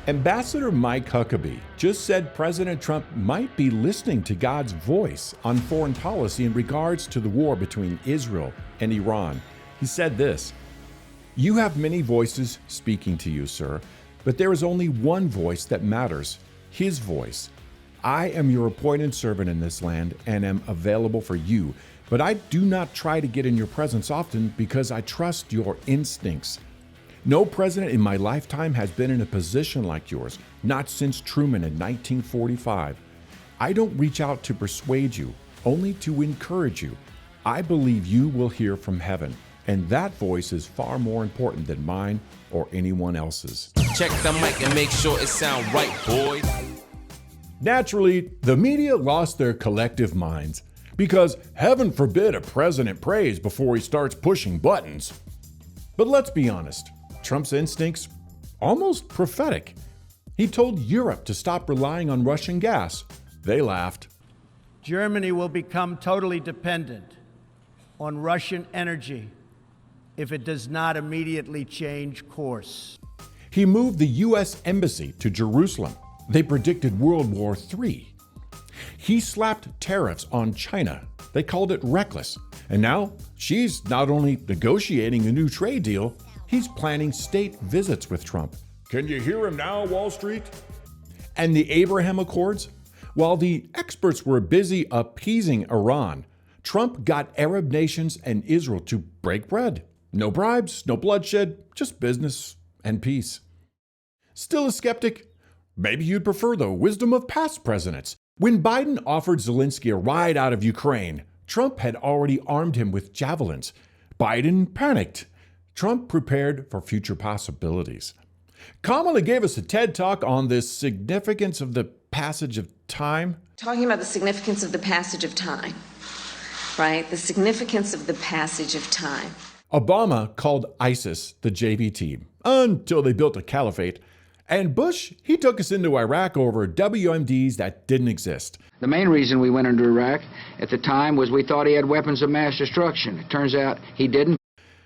Ambassador Mike Huckabee just said President Trump might be listening to God's voice on foreign policy in regards to the war between Israel and Iran. He said this: "You have many voices speaking to you, sir, but there is only one voice that matters, His voice. I am your appointed servant in this land and am available for you, but I do not try to get in your presence often because I trust your instincts. No president in my lifetime has been in a position like yours, not since Truman in 1945. I don't reach out to persuade you, only to encourage you. I believe you will hear from heaven, and that voice is far more important than mine or anyone else's." Check the mic and make sure it sound right, boys. Naturally, the media lost their collective minds because heaven forbid a president prays before he starts pushing buttons. But let's be honest, Trump's instincts almost prophetic. He told Europe to stop relying on Russian gas. They laughed. Germany will become totally dependent on Russian energy if it does not immediately change course. He moved the U.S. Embassy to Jerusalem. They predicted World War III. He slapped tariffs on China. They called it reckless. And now she's not only negotiating a new trade deal, he's planning state visits with Trump. Can you hear him now, Wall Street? And the Abraham Accords? While the experts were busy appeasing Iran, Trump got Arab nations and Israel to break bread. No bribes, no bloodshed, just business and peace. Still a skeptic? Maybe you'd prefer the wisdom of past presidents. When Biden offered Zelensky a ride out of Ukraine, Trump had already armed him with javelins. Biden panicked. Trump prepared for future possibilities. Kamala gave us a TED Talk on the significance of the passage of time. Talking about the significance of the passage of time, right? The significance of the passage of time. Obama called ISIS the JV team until they built a caliphate. And Bush, he took us into Iraq over WMDs that didn't exist. The main reason we went into Iraq at the time was we thought he had weapons of mass destruction. It turns out he didn't.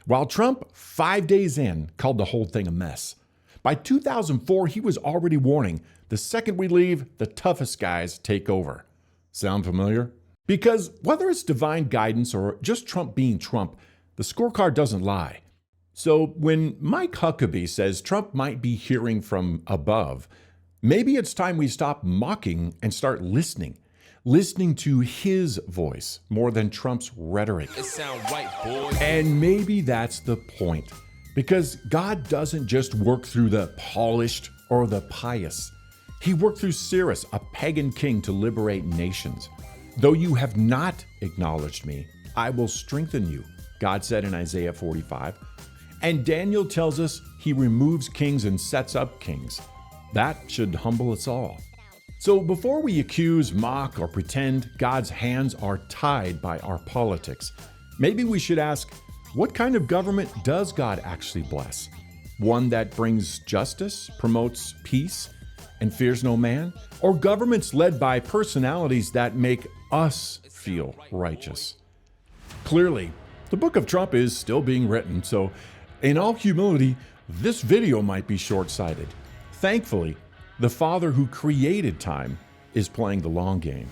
While Trump, 5 days in, called the whole thing a mess. By 2004, he was already warning, the second we leave, the toughest guys take over. Sound familiar? Because whether it's divine guidance or just Trump being Trump, the scorecard doesn't lie. So when Mike Huckabee says Trump might be hearing from above, maybe it's time we stop mocking and start listening. Listening to his voice more than Trump's rhetoric. It sound right, boy. And maybe that's the point. Because God doesn't just work through the polished or the pious. He worked through Cyrus, a pagan king, to liberate nations. Though you have not acknowledged me, I will strengthen you, God said in Isaiah 45. And Daniel tells us he removes kings and sets up kings. That should humble us all. So before we accuse, mock, or pretend God's hands are tied by our politics, maybe we should ask, what kind of government does God actually bless? One that brings justice, promotes peace, and fears no man? Or governments led by personalities that make us feel righteous? Clearly, the book of Trump is still being written, so in all humility, this video might be short-sighted. Thankfully, the Father who created time is playing the long game.